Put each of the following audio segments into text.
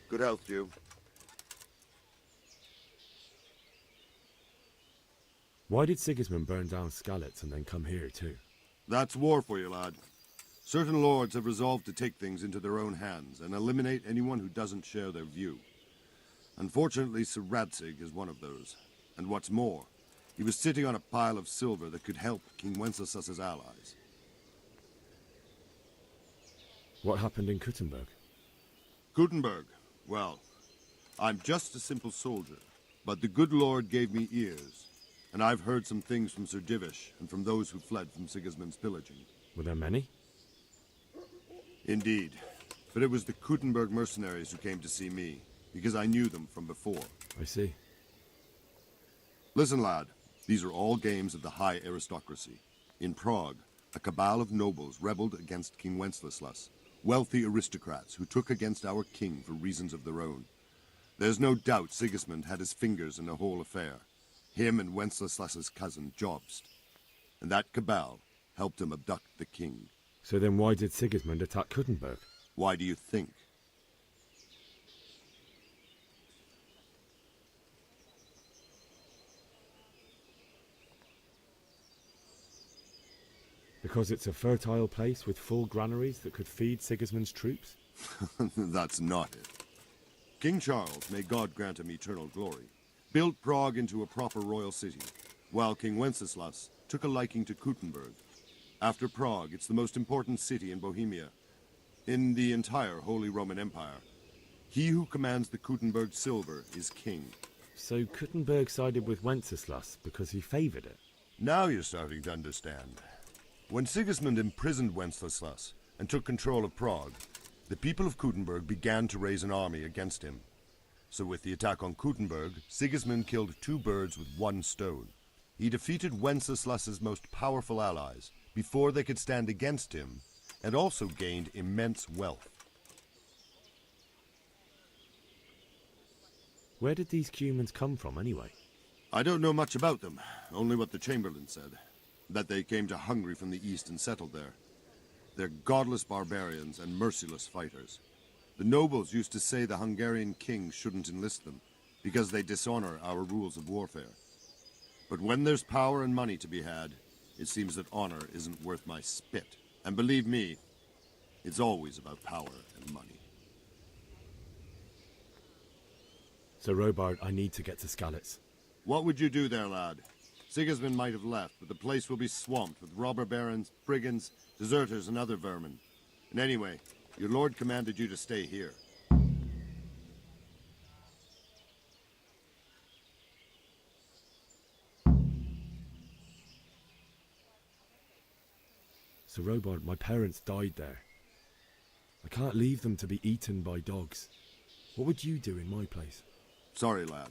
Good health to you. Why did Sigismund burn down Skalitz and then come here too? That's war for you, lad. Certain lords have resolved to take things into their own hands and eliminate anyone who doesn't share their view. Unfortunately, Sir Radzig is one of those. And what's more, he was sitting on a pile of silver that could help King Wenceslas's allies. What happened in Kuttenberg? Gutenberg, well, I'm just a simple soldier, but the good Lord gave me ears, and I've heard some things from Sir Divish and from those who fled from Sigismund's pillaging. Were there many? Indeed, but it was the Kuttenberg mercenaries who came to see me, because I knew them from before. I see. Listen, lad, these are all games of the high aristocracy. In Prague, a cabal of nobles rebelled against King Wenceslas, wealthy aristocrats who took against our king for reasons of their own. There's no doubt Sigismund had his fingers in the whole affair. Him and Wenceslas's cousin, Jobst. And that cabal helped him abduct the king. So then why did Sigismund attack Kuttenberg? Why do you think? Because it's a fertile place with full granaries that could feed Sigismund's troops? That's not it. King Charles, may God grant him eternal glory, built Prague into a proper royal city, while King Wenceslas took a liking to Kuttenberg. After Prague, it's the most important city in Bohemia, in the entire Holy Roman Empire. He who commands the Kuttenberg silver is king. So Kuttenberg sided with Wenceslas because he favoured it? Now you're starting to understand. When Sigismund imprisoned Wenceslas and took control of Prague, the people of Kuttenberg began to raise an army against him. So with the attack on Kuttenberg, Sigismund killed two birds with one stone. He defeated Wenceslas's most powerful allies before they could stand against him, and also gained immense wealth. Where did these Cumans come from anyway? I don't know much about them, only what the Chamberlain said. That they came to Hungary from the east and settled there. They're godless barbarians and merciless fighters. The nobles used to say the Hungarian king shouldn't enlist them, because they dishonor our rules of warfare. But when there's power and money to be had, it seems that honor isn't worth my spit. And believe me, it's always about power and money. So Robard, I need to get to Skalitz. What would you do there, lad? Sigismund might have left, but the place will be swamped with robber barons, brigands, deserters, and other vermin. And anyway, your lord commanded you to stay here. So Robard, my parents died there. I can't leave them to be eaten by dogs. What would you do in my place? Sorry, lad,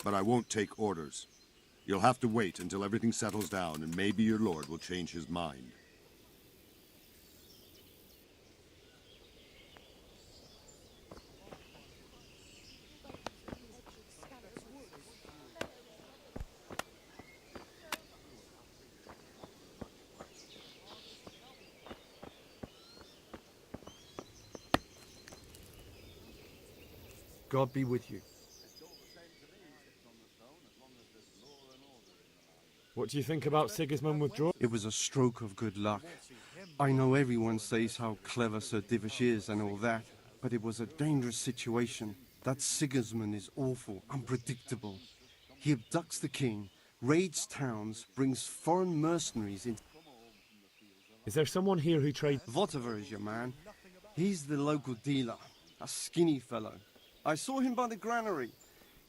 but I won't take orders. You'll have to wait until everything settles down, and maybe your lord will change his mind. God be with you. What do you think about Sigismund withdrawal? It was a stroke of good luck. I know everyone says how clever Sir Divish is and all that, but it was a dangerous situation. That Sigismund is awful, unpredictable. He abducts the king, raids towns, brings foreign mercenaries in. Is there someone here who trades? Whatever is your man. He's the local dealer, a skinny fellow. I saw him by the granary.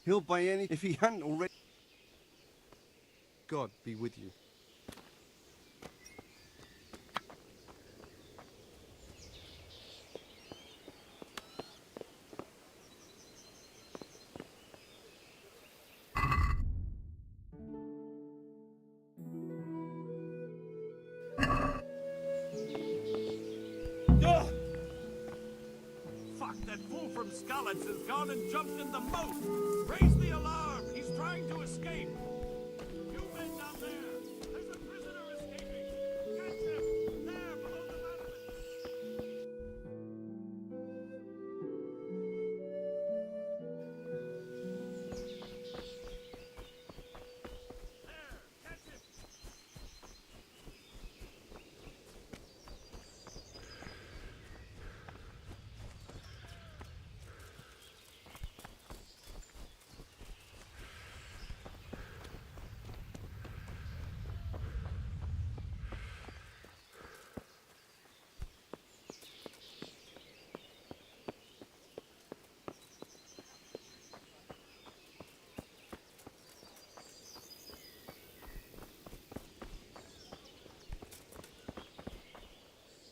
He'll buy any if he hadn't already. God be with you. Fuck, that fool from Skalitz has gone and jumped in the moat! Raise the alarm! He's trying to escape! You men down there! There's a prisoner escaping! Catch him! There, below the battlement!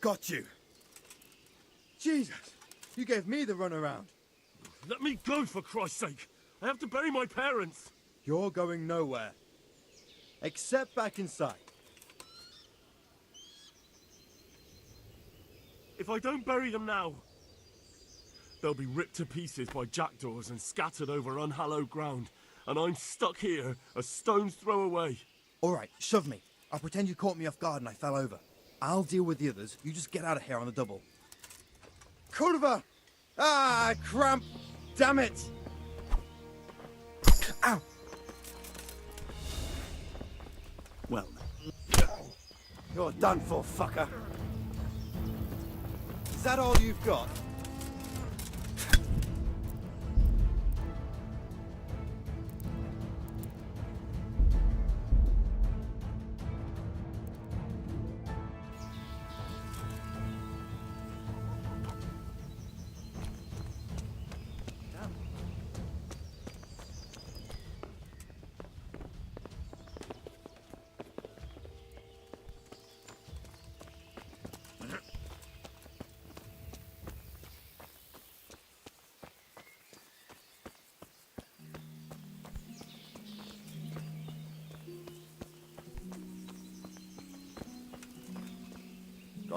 Got you. Jesus, you gave me the runaround. Let me go, for Christ's sake! I have to bury my parents! You're going nowhere. Except back inside. If I don't bury them now, they'll be ripped to pieces by jackdaws and scattered over unhallowed ground, and I'm stuck here, a stone's throw away. All right, shove me. I'll pretend you caught me off guard and I fell over. I'll deal with the others. You just get out of here on the double. Kurva! Ah, cramp! Damn it! Ow! Well, You're done for, fucker. Is that all you've got?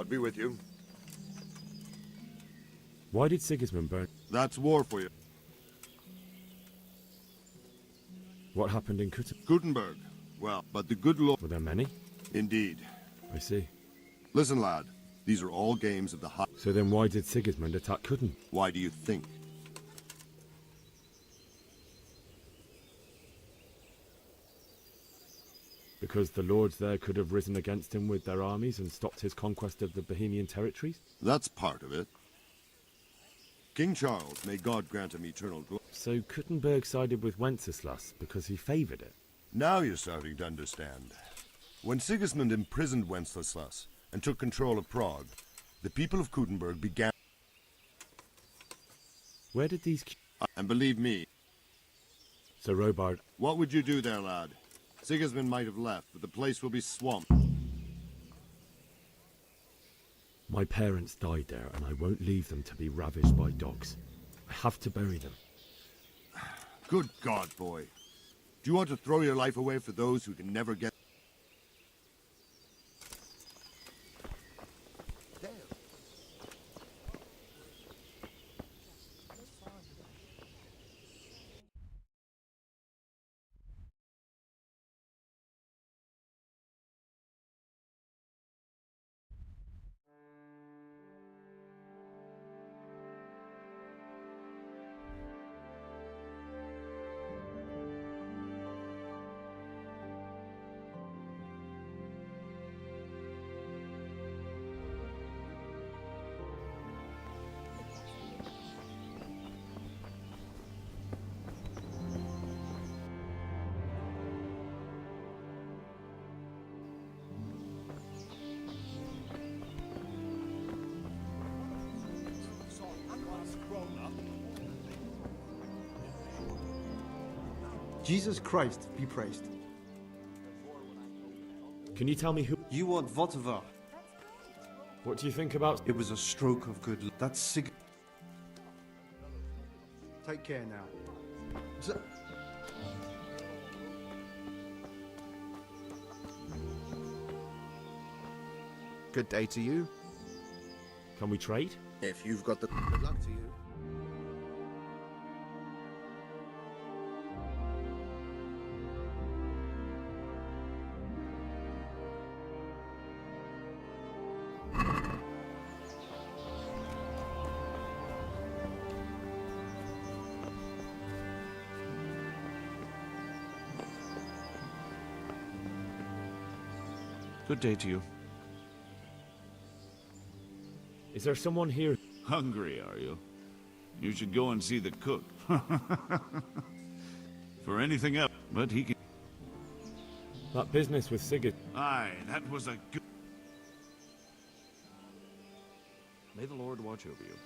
God be with you. Why did Sigismund burn? That's war for you. What happened in Gutenberg. Well, but the good Lord... Were there many? Indeed. I see. Listen, lad. These are all games of the high... So then why did Sigismund attack Kutn? Why do you think? Because the lords there could have risen against him with their armies and stopped his conquest of the Bohemian territories? That's part of it. King Charles, may God grant him eternal glory. So Kuttenberg sided with Wenceslas because he favoured it? Now you're starting to understand. When Sigismund imprisoned Wenceslas and took control of Prague, the people of Kuttenberg began... Where did these... And believe me, So Robard... what would you do there, lad? Sigismund might have left, but the place will be swamped. My parents died there, and I won't leave them to be ravished by dogs. I have to bury them. Good God, boy. Do you want to throw your life away for those who can never get... Jesus Christ be praised. Can you tell me who... You are Votava. What do you think about... It was a stroke of good luck. That's Sig... Take care now. Good day to you. Can we trade? If you've got the... Good luck to you. good day to you. Is there someone here? Hungry, are you? You should go and see the cook. For anything else, but he can... That business with Sigurd. Aye, that was a good... May the Lord watch over you.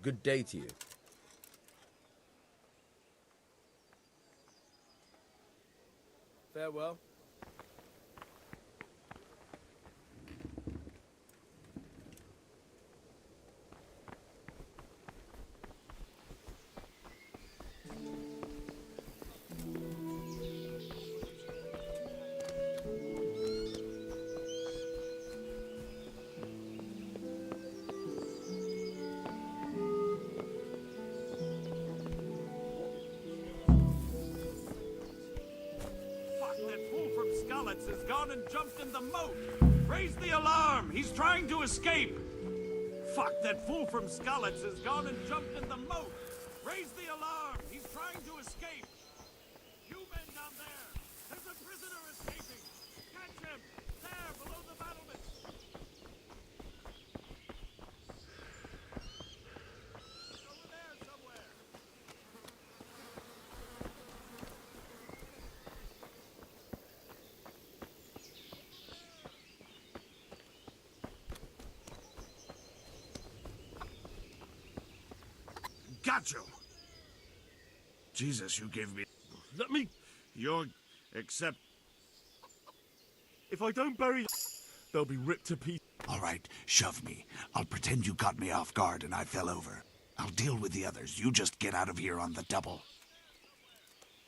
Good day to you. Farewell. Has gone and jumped in the moat. Raise the alarm. He's trying to escape. Fuck, that fool from Scullets has gone and jumped in the moat. Raise the alarm. He's trying to escape. You men down there. There's a prisoner escaping. Catch him. There, below the battlements. Over there somewhere. Got you! Jesus, you gave me... Let me... You're... except... If I don't bury... They'll be ripped to pieces. All right, shove me. I'll pretend you caught me off guard and I fell over. I'll deal with the others. You just get out of here on the double.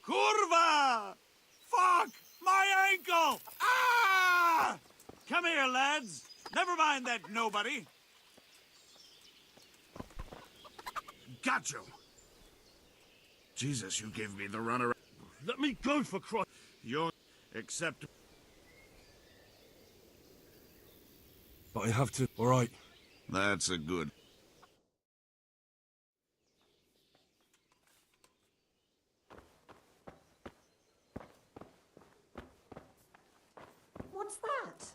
Kurva! Fuck! My ankle! Ah! Come here, lads. Never mind that nobody. Got you! Jesus, you gave me the runaround. Let me go, for Christ. You're... except... But I have to... All right. That's a good... What's that?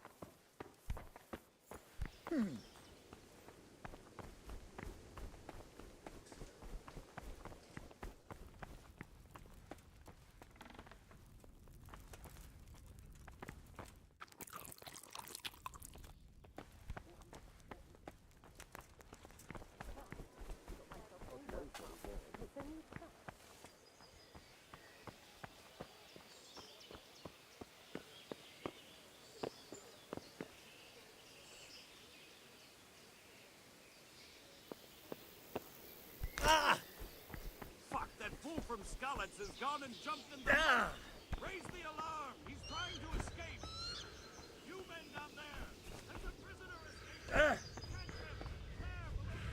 Fuck, that fool from Scullets has gone and jumped in the... Raise the alarm! He's trying to escape! You men down there! There's a prisoner escaping! Catch him! There, below the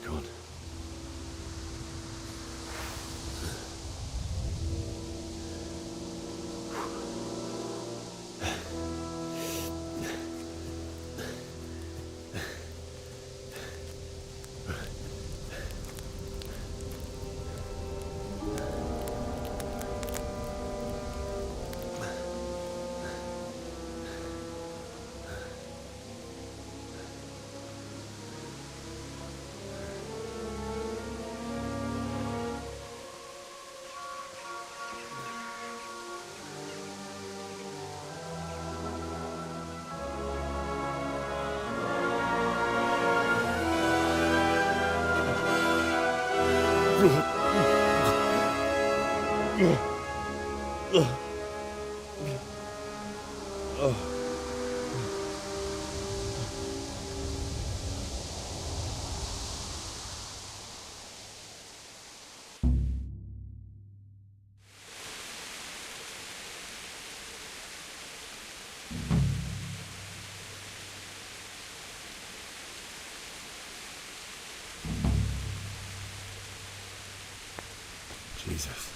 you gone? Jesus.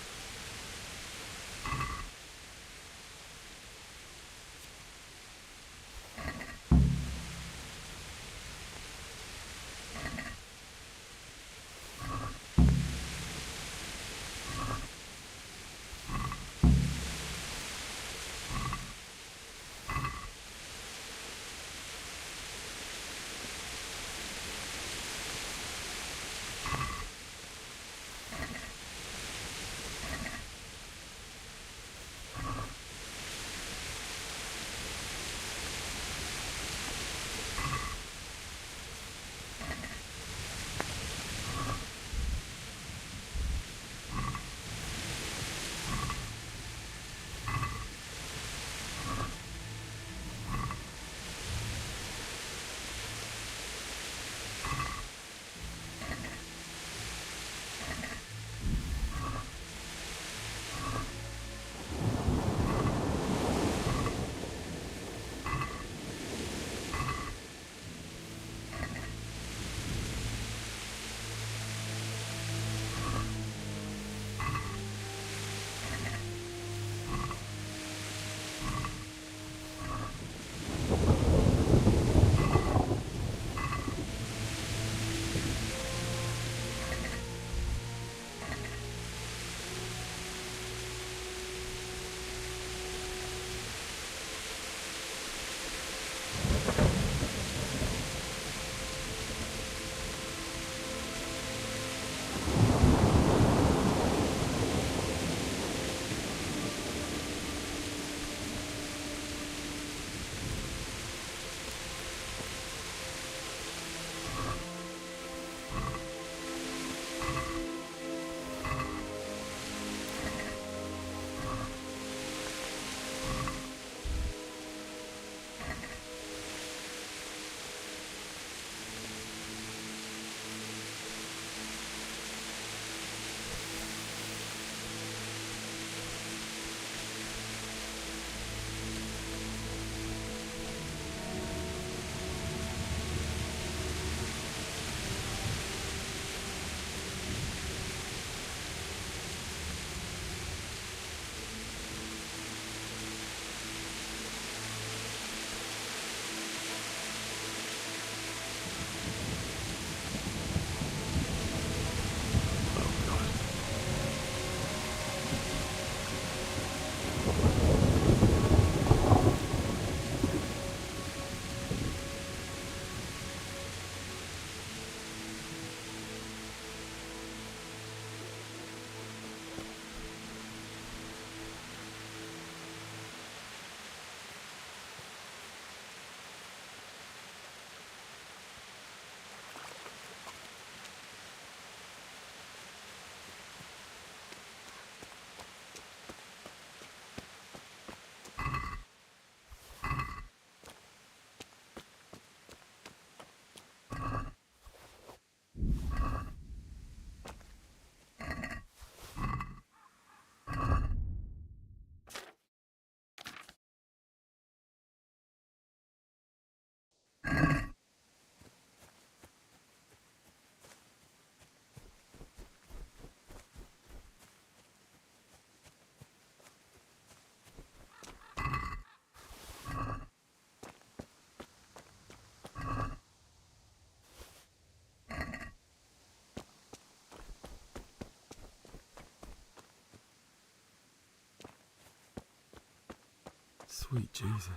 Sweet Jesus.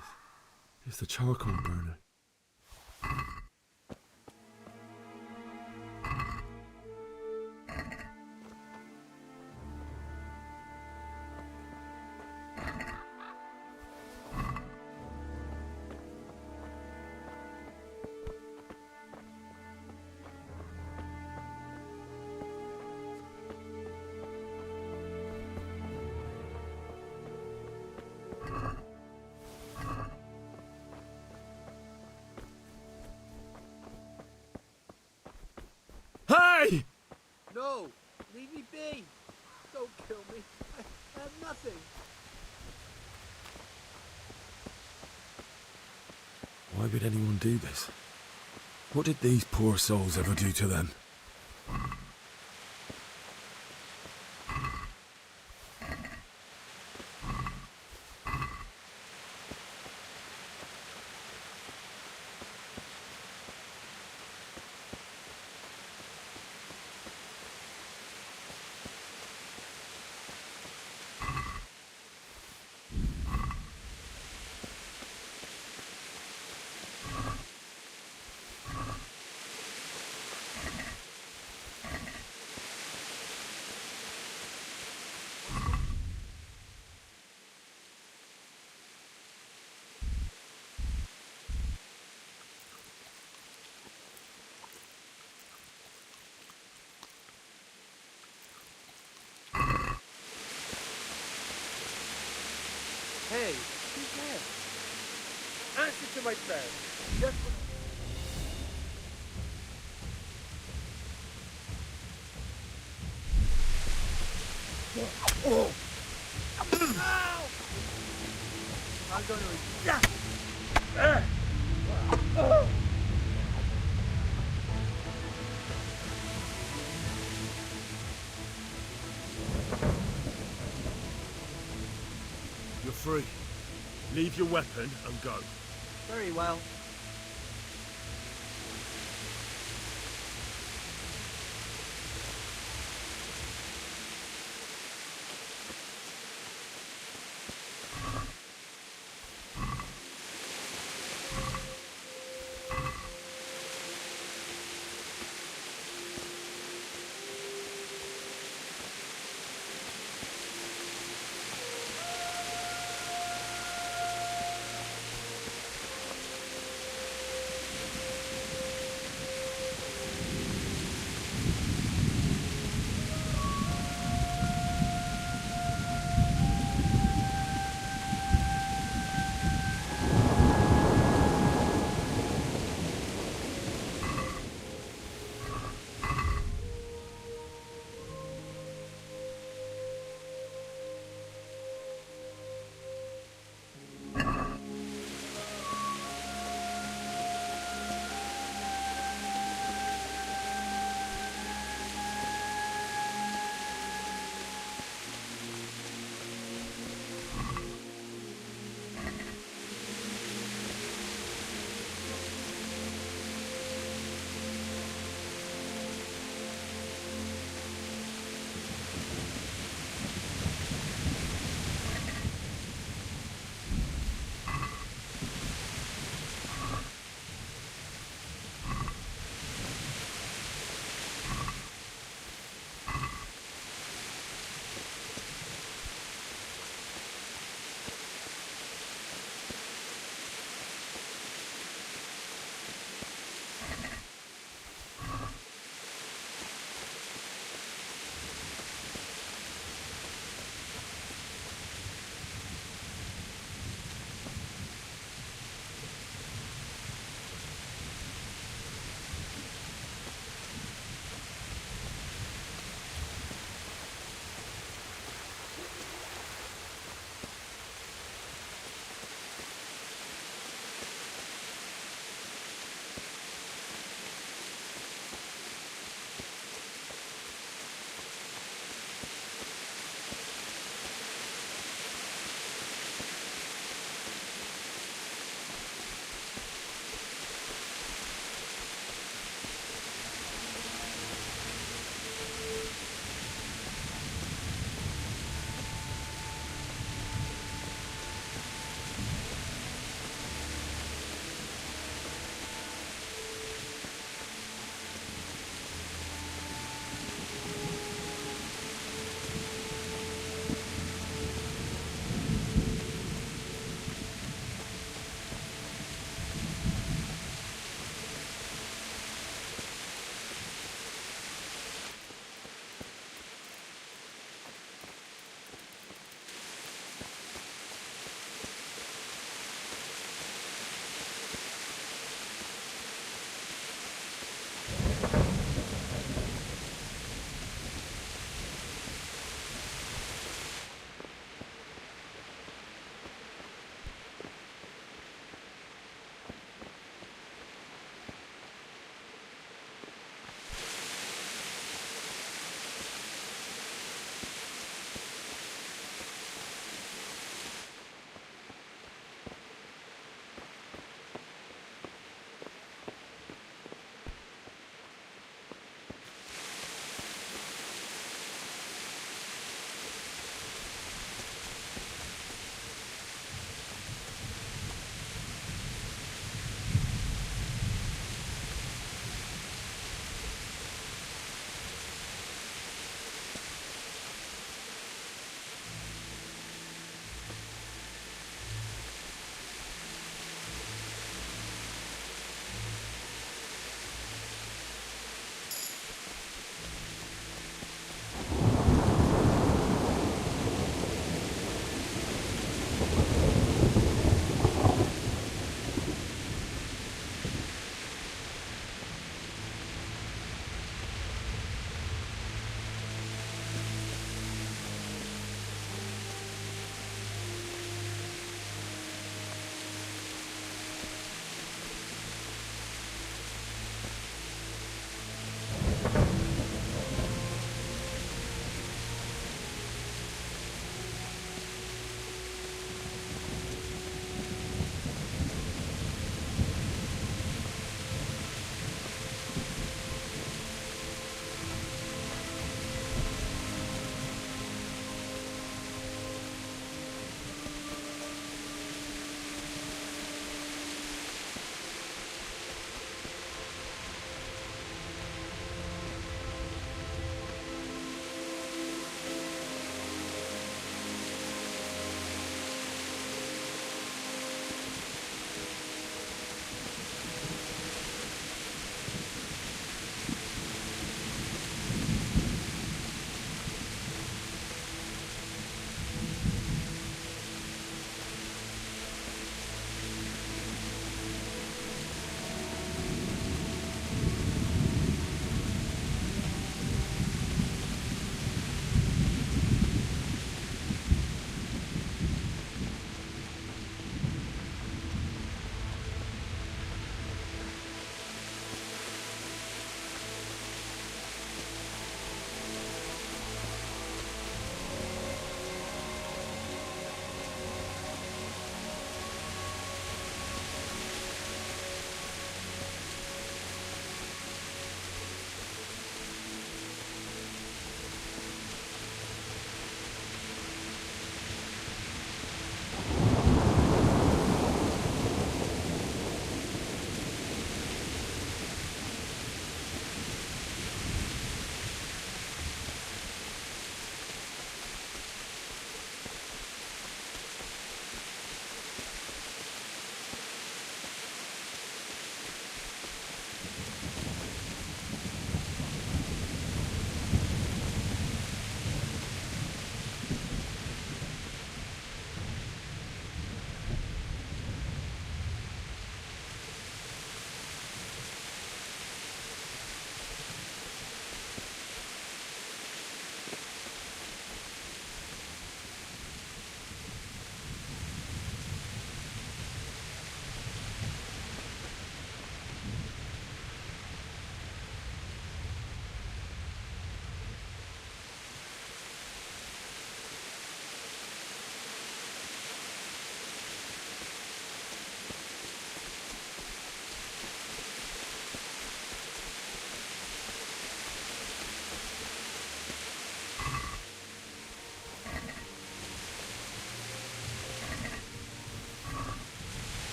It's the charcoal burner. Hey! No! Leave me be! Don't kill me. I have nothing. Why would anyone do this? What did these poor souls ever do to them? Hey, who's there? Answer to my prayers. Just oh. I'm going to... You're free. Leave your weapon and go. Very well.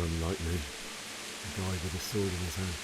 unlike me. A guy with a sword in his hand.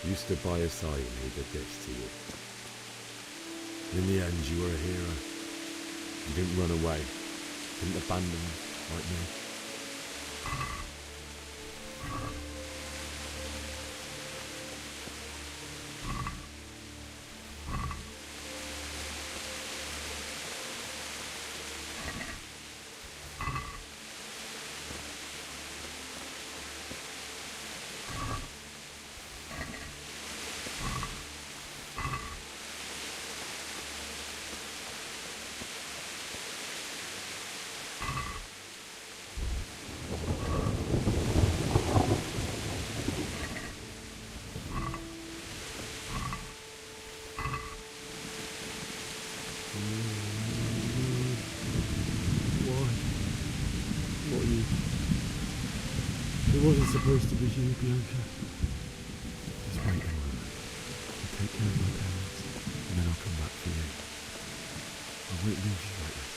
Used to by his side and he did this to you. In the end, you were a hero. You didn't run away. Didn't abandon me like me. It wasn't supposed to be you, Bianca. Just wait a moment. I'll take care of my parents, and then I'll come back for you. I won't leave you like this.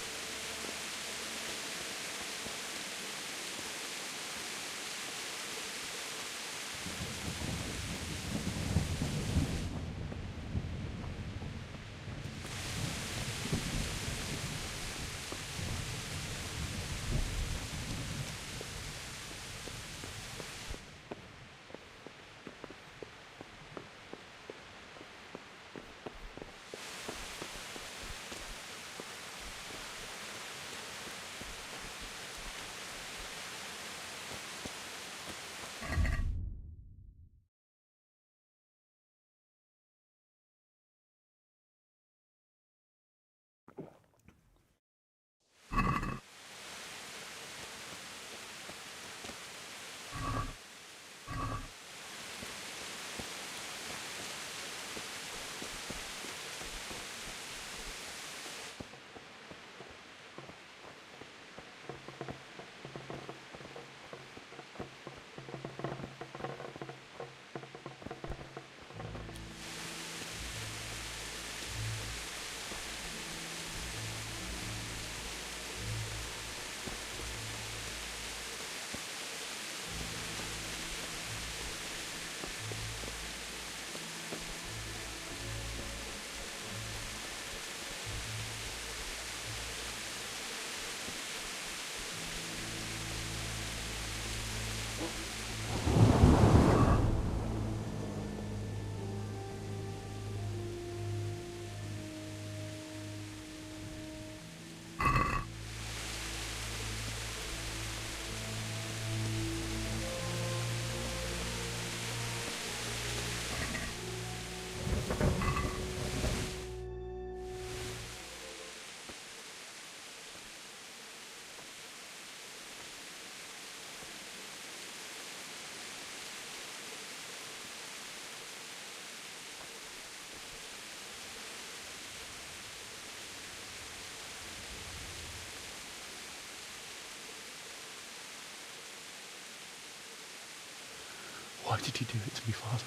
Why did you do it to me, Father?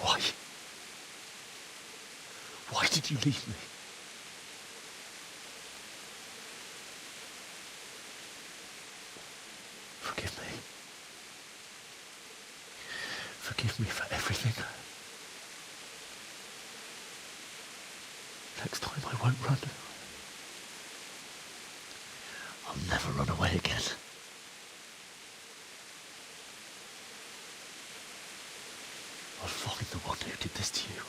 Why? Why did you leave me? Forgive me. Forgive me for everything. Next time I won't run. I'll never run away again. I'll find the one who did this to you.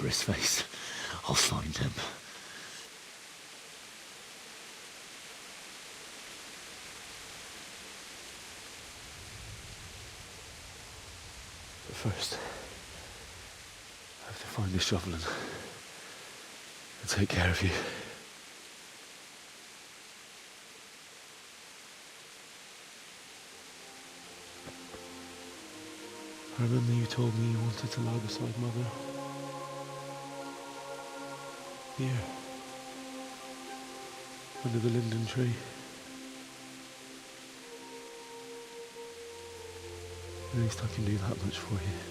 remember his face. I'll find him. But first, I have to find the shovel and take care of you. I remember you told me you wanted to lie beside Mother. Here. Under the linden tree. At least I can do that much for you.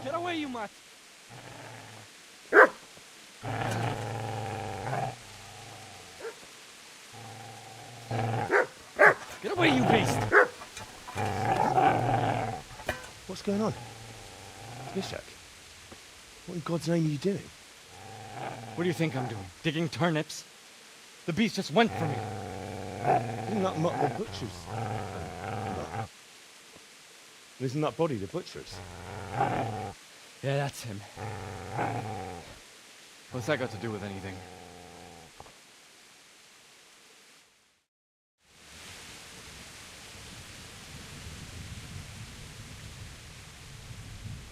Get away, you mutt! Get away, you beast! What's going on? Mishak, what in God's name are you doing? What do you think I'm doing? Digging turnips? The beast just went for me. Isn't that mutt the butcher's? Isn't that body the butcher's? Yeah, that's him. What's that got to do with anything?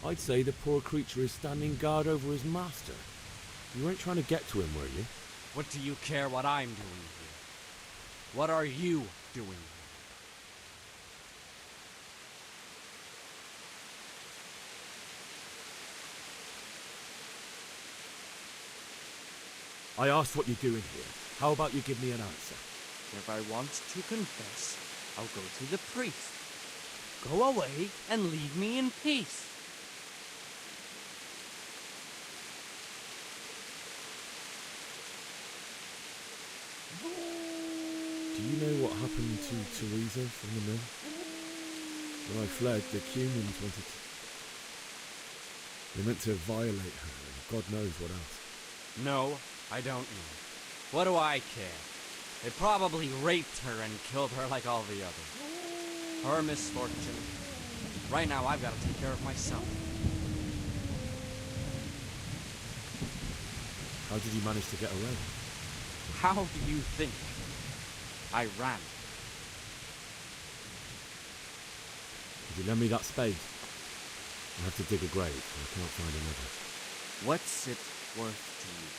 I'd say the poor creature is standing guard over his master. You weren't trying to get to him, were you? What do you care what I'm doing here? What are you doing here? I asked what you're doing here. How about you give me an answer? If I want to confess, I'll go to the priest. Go away and leave me in peace. Do you know what happened to Teresa from the mill? When I fled, the Cumans wanted to... They meant to violate her, and God knows what else. No, I don't know. What do I care? They probably raped her and killed her like all the others. Her misfortune. Right now, I've got to take care of myself. How did you manage to get away? How do you think? I ran. Could you lend me that spade? I have to dig a grave, and I can't find another. What's it worth to you?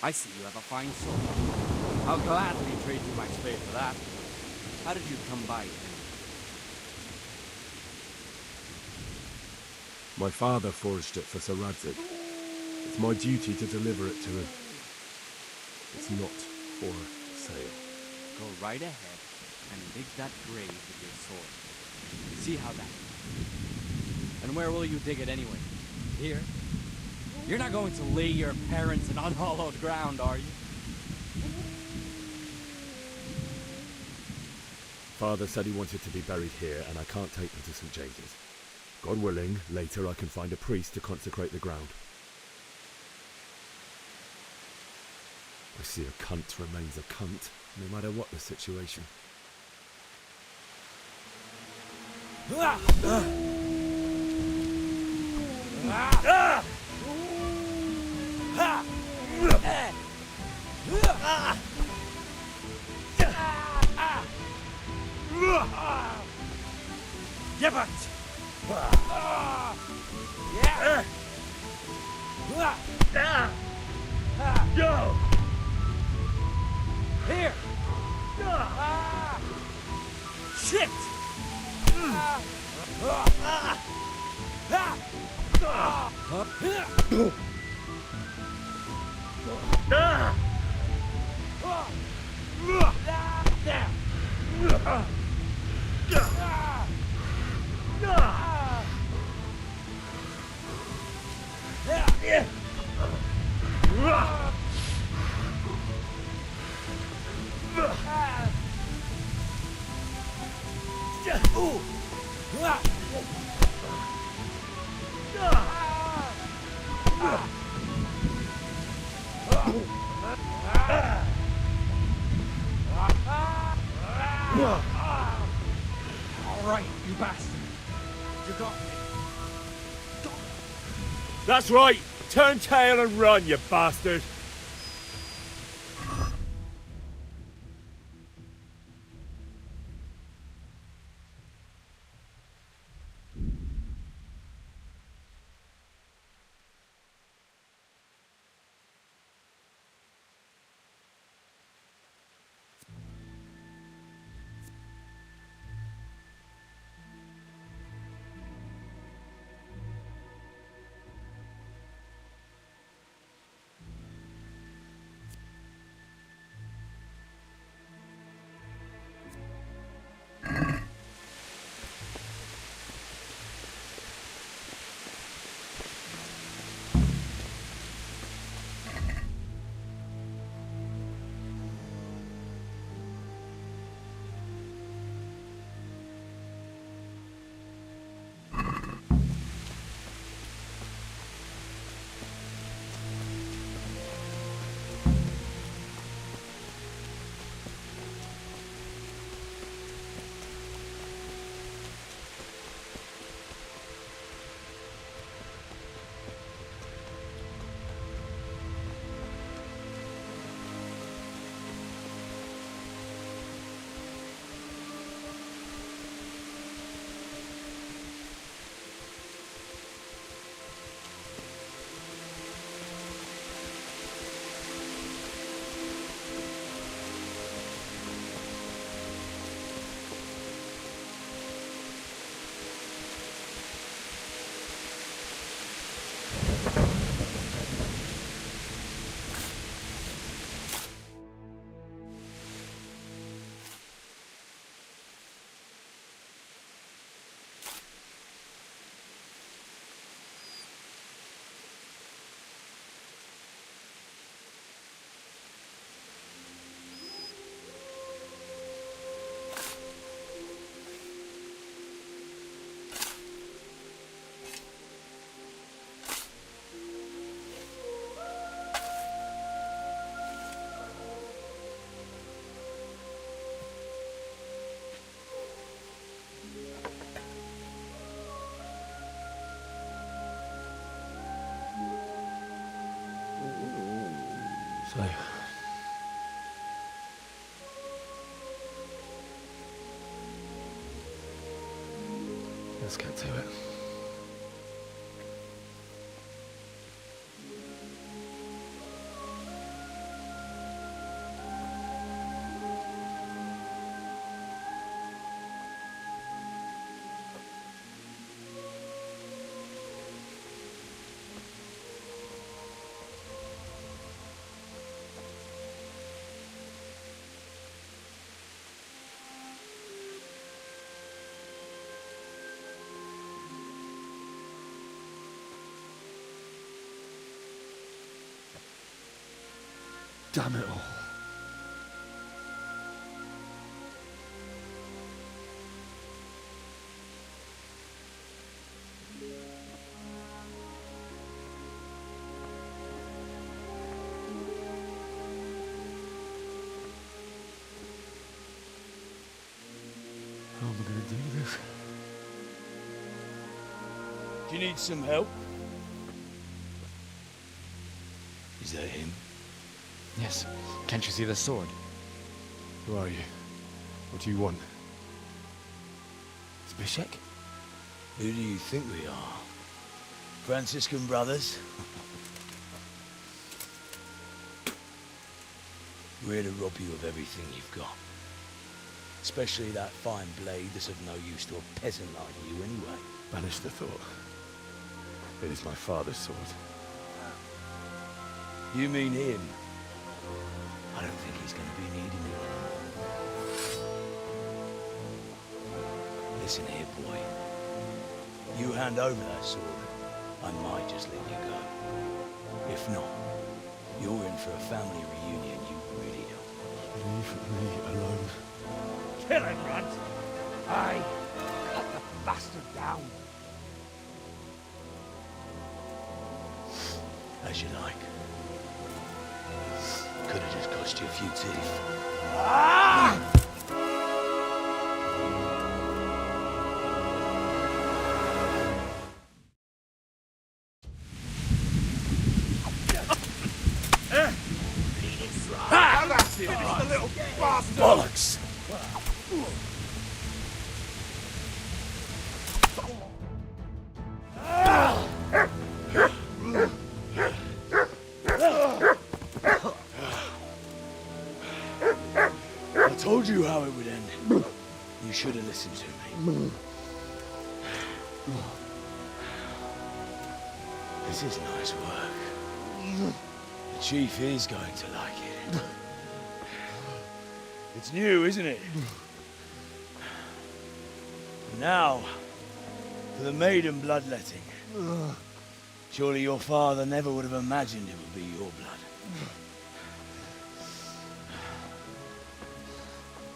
I see you have a fine sword. I'll gladly trade you my spade for that. How did you come by it? My father forged it for Sir Radzig. It's my duty to deliver it to him. It's not for sale. Go right ahead and dig that grave with your sword. See how that goes. And where will you dig it anyway? Here? You're not going to lay your parents in unhallowed ground, are you? Father said he wanted to be buried here, and I can't take them to St. James's. God willing, later I can find a priest to consecrate the ground. I see a cunt remains a cunt, no matter what the situation. Give it! Go! Here! Shit! All right, you bastard. You got me. That's right. Turn tail and run, you bastard. So, let's get to it. Damn it all. How am I going to do this? Do you need some help? Is that him? Yes. Can't you see the sword? Who are you? What do you want? Zbyszek? Who do you think we are? Franciscan brothers? We're here to rob you of everything you've got. Especially that fine blade that's of no use to a peasant like you anyway. Banish the thought. It is my father's sword. You mean him? I don't think he's going to be needing it. Listen here, boy. You hand over that sword, I might just let you go. If not, you're in for a family reunion you really don't. Leave me alone. Kill him, Runt! Aye! Cut the bastard down! As you like. Could have just cost you a few teeth. Bollocks! I told you how it would end. You should have listened to me. This is nice work. The chief is going to like it. It's new, isn't it? Now, for the maiden bloodletting. Surely your father never would have imagined it would be your blood.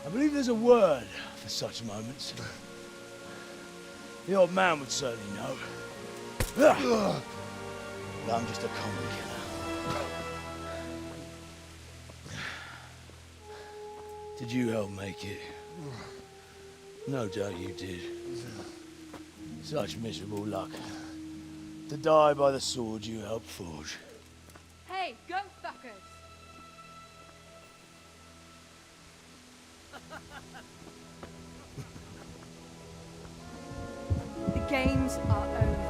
I believe there's a word for such moments. The old man would certainly know. But I'm just a common killer. Did you help make it? No doubt you did. Such miserable luck. To die by the sword you helped forge. Hey, go fuckers! The games are over.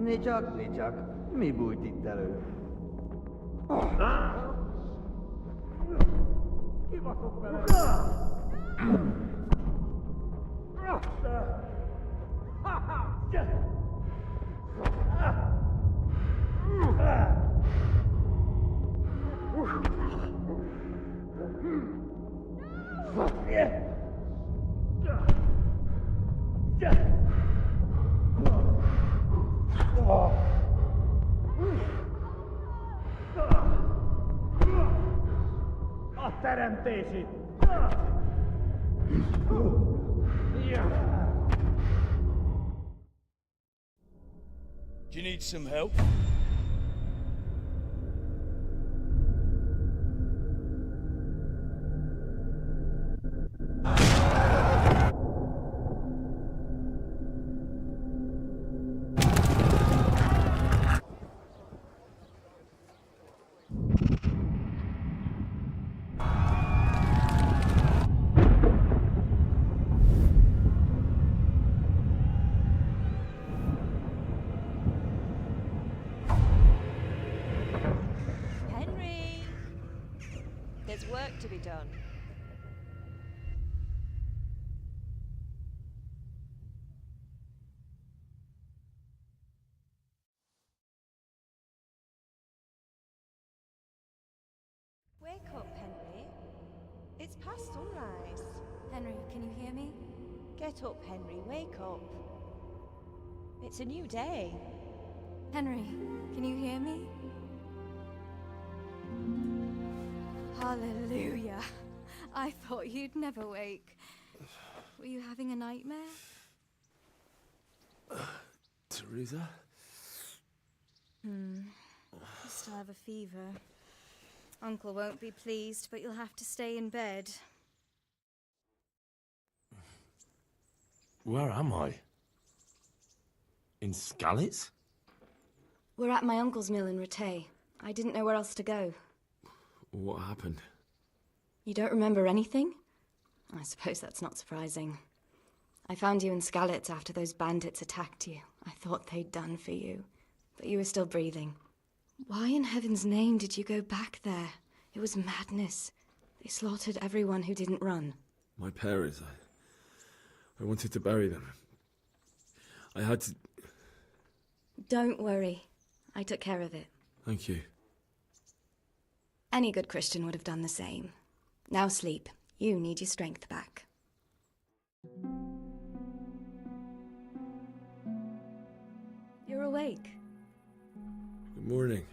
Nicsak, mi bújt itt elő? Kibaszok vele! A teremtési! Do you need some help? There's work to be done. Wake up, Henry. It's past sunrise. Henry, can you hear me? Get up, Henry. Wake up. It's a new day. Henry, can you hear me? Hallelujah. I thought you'd never wake. Were you having a nightmare? Teresa? You still have a fever. Uncle won't be pleased, but you'll have to stay in bed. Where am I? In Skalitz? We're at my uncle's mill in Rattay. I didn't know where else to go. What happened? You don't remember anything? I suppose that's not surprising. I found you in Skalitz after those bandits attacked you. I thought they'd done for you, but you were still breathing. Why in heaven's name did you go back there? It was madness. They slaughtered everyone who didn't run. My parents, I wanted to bury them. I had to... Don't worry. I took care of it. Thank you. Any good Christian would have done the same. Now sleep. You need your strength back. You're awake. Good morning.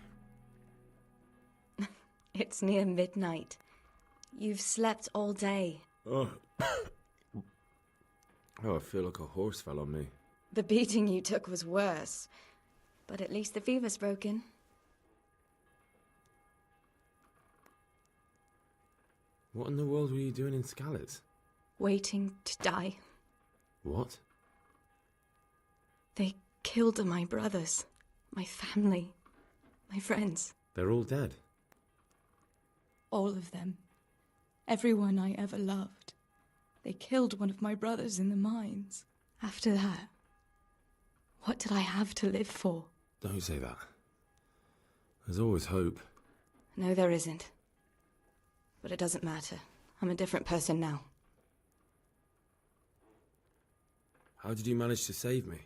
It's near midnight. You've slept all day. Oh. Oh, I feel like a horse fell on me. The beating you took was worse. But at least the fever's broken. What in the world were you doing in Skalitz? Waiting to die. What? They killed my brothers, my family, my friends. They're all dead. All of them. Everyone I ever loved. They killed one of my brothers in the mines. After that, what did I have to live for? Don't say that. There's always hope. No, there isn't. But it doesn't matter. I'm a different person now. How did you manage to save me?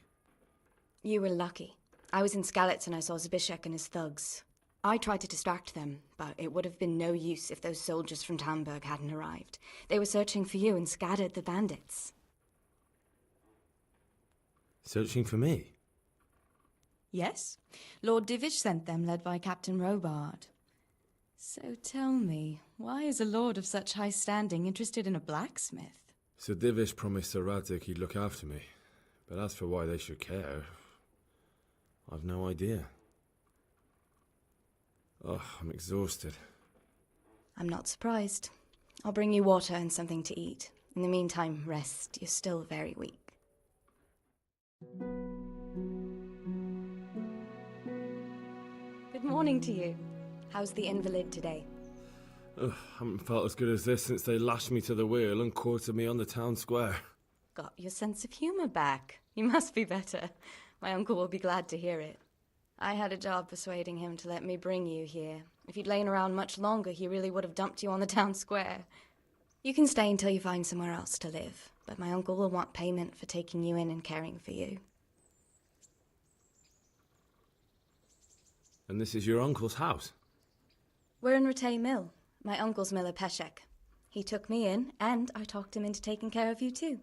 You were lucky. I was in Skalitz and I saw Zbyszek and his thugs. I tried to distract them, but it would have been no use if those soldiers from Tamburg hadn't arrived. They were searching for you and scattered the bandits. Searching for me? Yes. Lord Divish sent them, led by Captain Robard. So tell me, why is a lord of such high standing interested in a blacksmith? Sir Divish promised Sir Radzik he'd look after me. But as for why they should care, I've no idea. Oh, I'm exhausted. I'm not surprised. I'll bring you water and something to eat. In the meantime, rest. You're still very weak. Good morning to you. How's the invalid today? Ugh, haven't felt as good as this since they lashed me to the wheel and quartered me on the town square. Got your sense of humour back. You must be better. My uncle will be glad to hear it. I had a job persuading him to let me bring you here. If you'd lain around much longer, he really would have dumped you on the town square. You can stay until you find somewhere else to live, but my uncle will want payment for taking you in and caring for you. And this is your uncle's house? We're in Ratay Mill. My uncle's miller Peshek. He took me in, and I talked him into taking care of you too.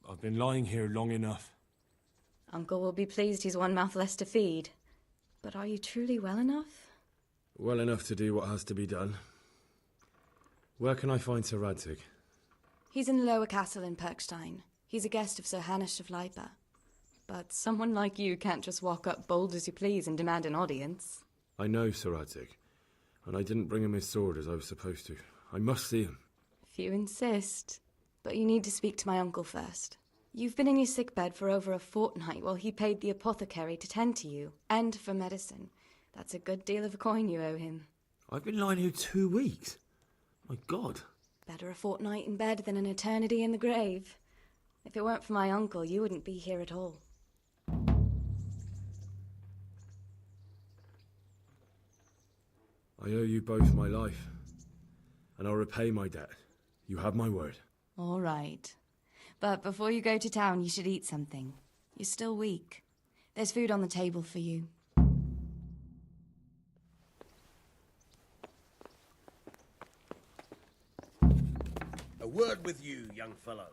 I've been lying here long enough. Uncle will be pleased he's one mouth less to feed. But are you truly well enough? Well enough to do what has to be done. Where can I find Sir Radzig? He's in the lower castle in Perkstein. He's a guest of Sir Hanish of Leipa. But someone like you can't just walk up bold as you please and demand an audience. I know Sir Radzig, and I didn't bring him his sword as I was supposed to. I must see him. If you insist. But you need to speak to my uncle first. You've been in your sickbed for over a fortnight while he paid the apothecary to tend to you, and for medicine. That's a good deal of a coin you owe him. I've been lying here 2 weeks. My God. Better a fortnight in bed than an eternity in the grave. If it weren't for my uncle, you wouldn't be here at all. I owe you both my life, and I'll repay my debt. You have my word. All right. But before you go to town, you should eat something. You're still weak. There's food on the table for you. A word with you, young fellow.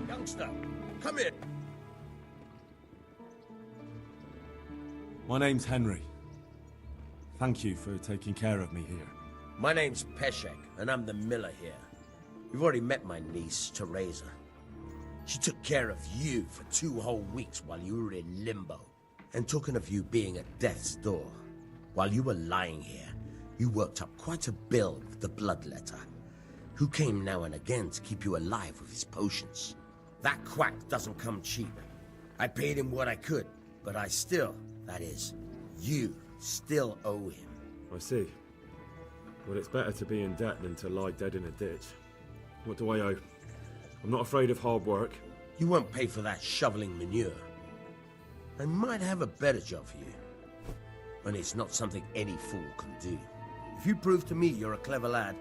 Youngster, come in. My name's Henry. Thank you for taking care of me here. My name's Peshek, and I'm the miller here. You've already met my niece, Teresa. She took care of you for 2 whole weeks while you were in limbo. And talking of you being at death's door, while you were lying here, you worked up quite a bill with the bloodletter, who came now and again to keep you alive with his potions. That quack doesn't come cheap. I paid him what I could, but I still, that is, you still owe him. I see. Well, it's better to be in debt than to lie dead in a ditch. What do I owe? I'm not afraid of hard work. You won't pay for that shoveling manure. I might have a better job for you. And it's not something any fool can do. If you prove to me you're a clever lad,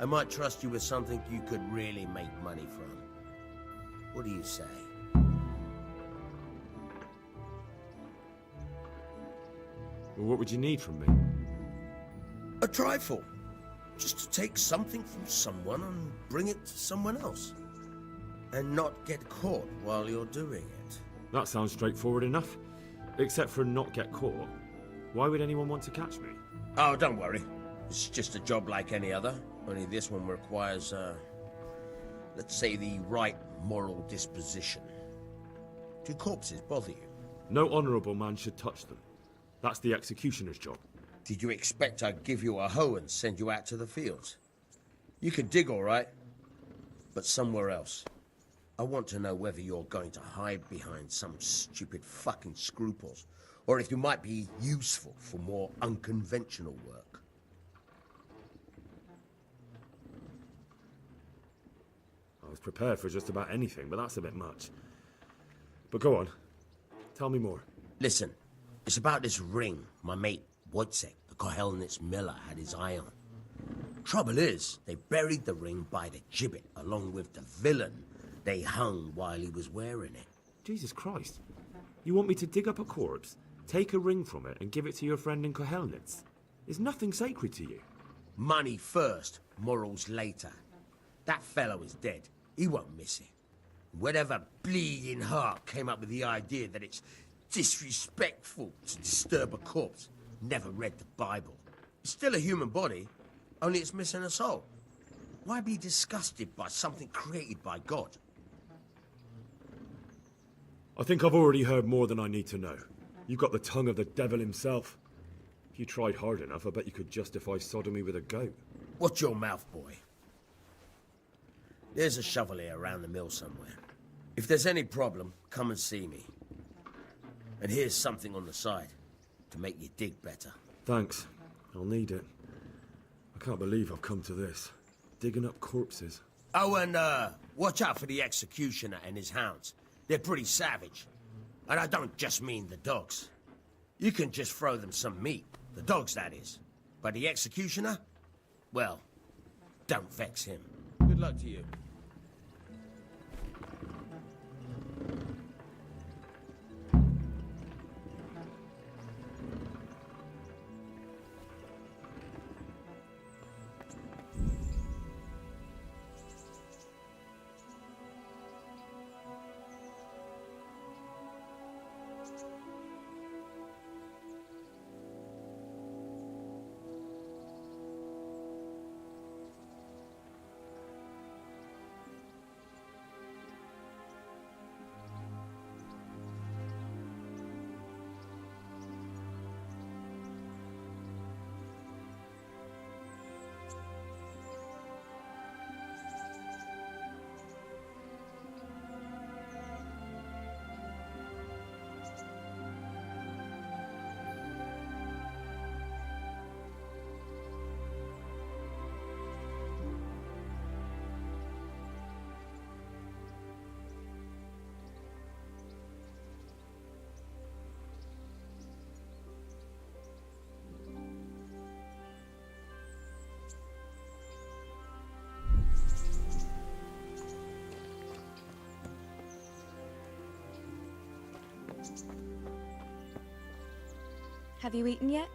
I might trust you with something you could really make money from. What do you say? Well, what would you need from me? A trifle. Just to take something from someone and bring it to someone else. And not get caught while you're doing it. That sounds straightforward enough. Except for not get caught. Why would anyone want to catch me? Oh, don't worry. It's just a job like any other. Only this one requires, let's say, the right moral disposition. Do corpses bother you? No honourable man should touch them. That's the executioner's job. Did you expect I'd give you a hoe and send you out to the fields? You can dig all right, but somewhere else. I want to know whether you're going to hide behind some stupid fucking scruples, or if you might be useful for more unconventional work. was prepared for just about anything, but that's a bit much. But go on. Tell me more. Listen, it's about this ring my mate Wojciech, the Kohelnitz miller, had his eye on. Trouble is, they buried the ring by the gibbet along with the villain they hung while he was wearing it. Jesus Christ. You want me to dig up a corpse, take a ring from it, and give it to your friend in Kohelnitz? Is nothing sacred to you? Money first, morals later. That fellow is dead. He won't miss it. Whatever bleeding heart came up with the idea that it's disrespectful to disturb a corpse never read the Bible. It's still a human body, only it's missing a soul. Why be disgusted by something created by God? I think I've already heard more than I need to know. You've got the tongue of the devil himself. If you tried hard enough, I bet you could justify sodomy with a goat. Watch your mouth, boy. There's a shovel here around the mill somewhere. If there's any problem, come and see me. And here's something on the side to make you dig better. Thanks. I'll need it. I can't believe I've come to this. Digging up corpses. Oh, and watch out for the executioner and his hounds. They're pretty savage. And I don't just mean the dogs. You can just throw them some meat. The dogs, that is. But the executioner? Well, don't vex him. Good luck to you. Have you eaten yet?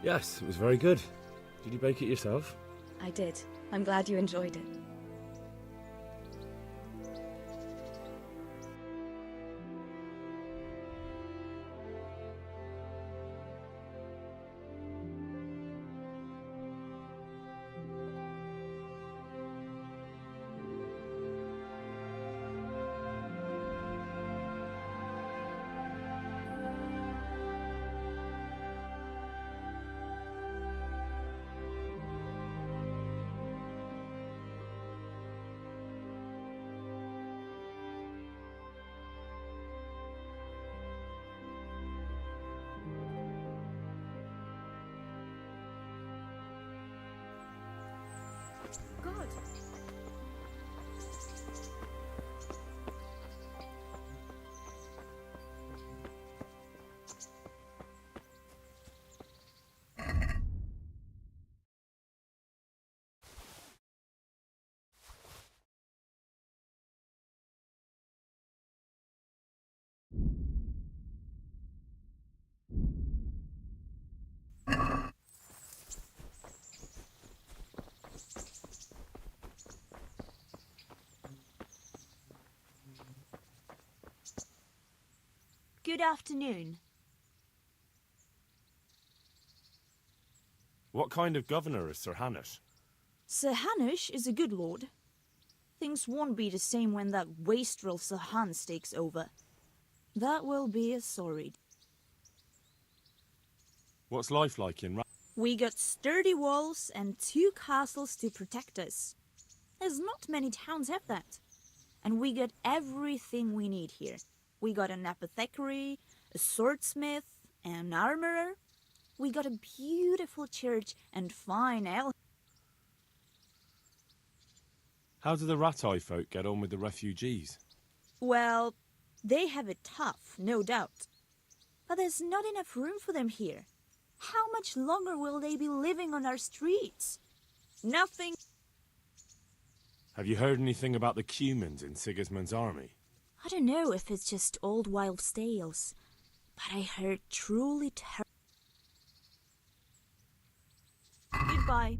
Yes, it was very good. Did you bake it yourself? I did. I'm glad you enjoyed it. God. Good afternoon. What kind of governor is Sir Hanush? Sir Hanush is a good lord. Things won't be the same when that wastrel Sir Hans takes over. That will be a sorry. What's life like in We got sturdy walls and 2 castles to protect us. There's not many towns have that. And we got everything we need here. We got an apothecary, a swordsmith, an armorer. We got a beautiful church and fine ale. How do the Ratai folk get on with the refugees? Well, they have it tough, no doubt. But there's not enough room for them here. How much longer will they be living on our streets? Nothing. Have you heard anything about the Cumans in Sigismund's army? I don't know if it's just old wild tales, but I heard truly terrible. Goodbye.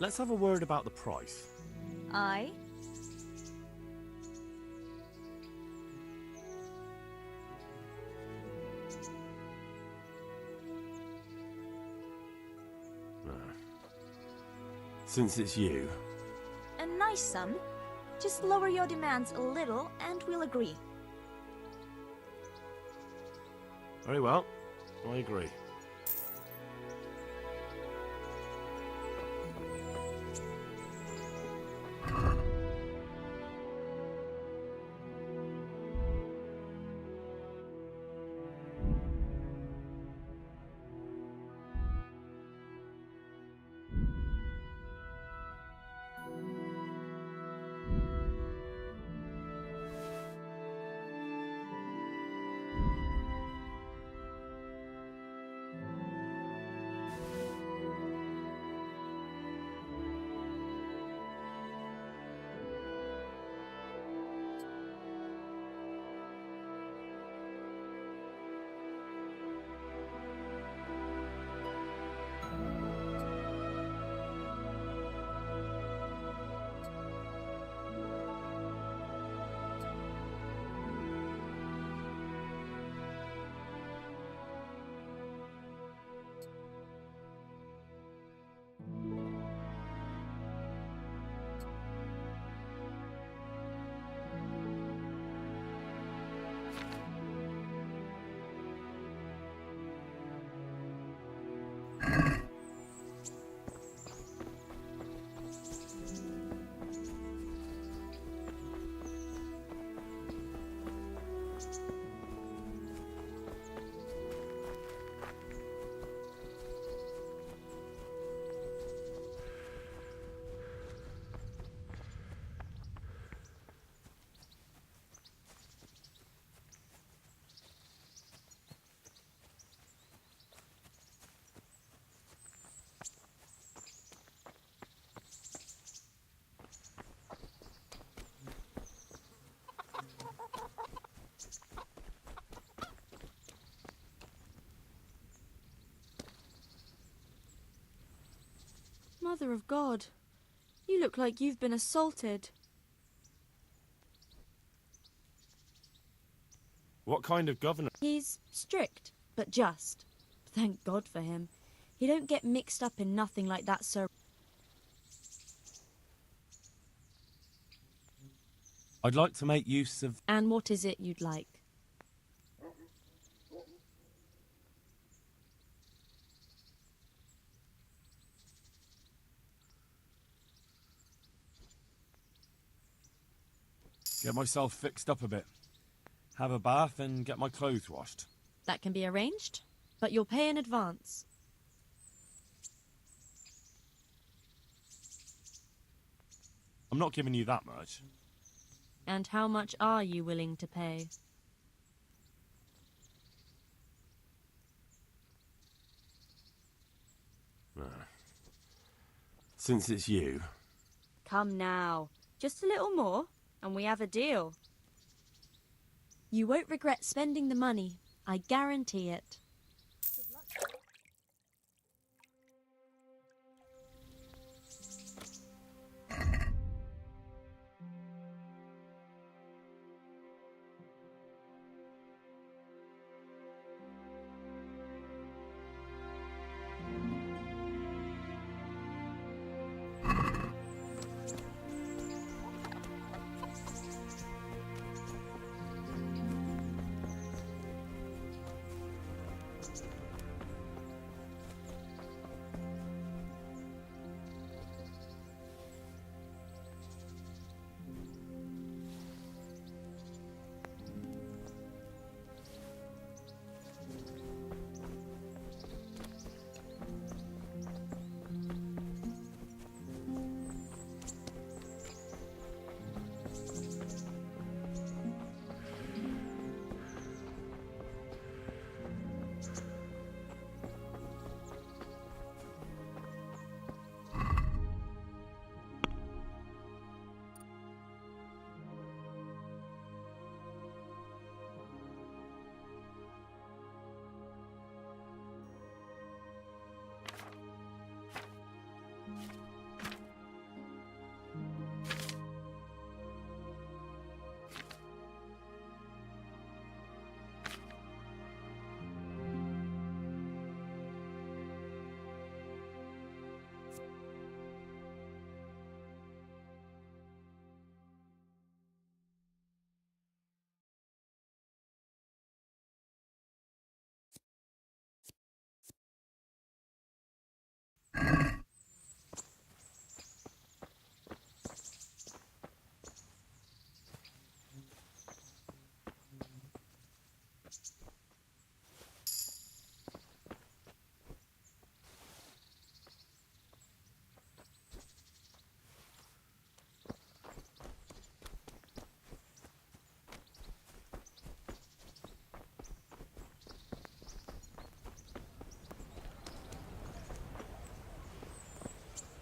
Let's have a word about the price. Aye. Since it's you. A nice sum. Just lower your demands a little and we'll agree. Very well. I agree. Mother of God, you look like you've been assaulted. What kind of governor? He's strict, but just. Thank God for him. He don't get mixed up in nothing like that, sir. I'd like to make use of... And what is it you'd like? Get myself fixed up a bit. Have a bath and get my clothes washed. That can be arranged, but you'll pay in advance. I'm not giving you that much. And how much are you willing to pay? Since it's you... Come now. Just a little more, and we have a deal. You won't regret spending the money. I guarantee it.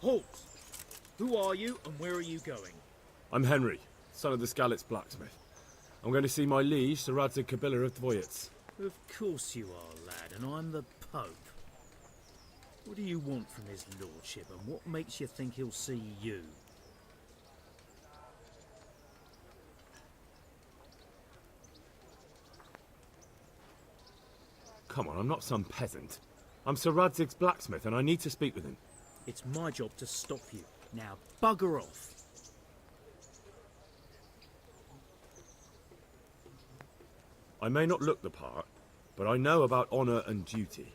Halt! Who are you and where are you going? I'm Henry, son of the Skalitz blacksmith. I'm going to see my liege, Sir Radzig Kabila of Dvoyets. Of course you are, lad, and I'm the Pope. What do you want from his lordship, and what makes you think he'll see you? Come on, I'm not some peasant. I'm Sir Radzig's blacksmith, and I need to speak with him. It's my job to stop you. Now, bugger off. I may not look the part, but I know about honour and duty.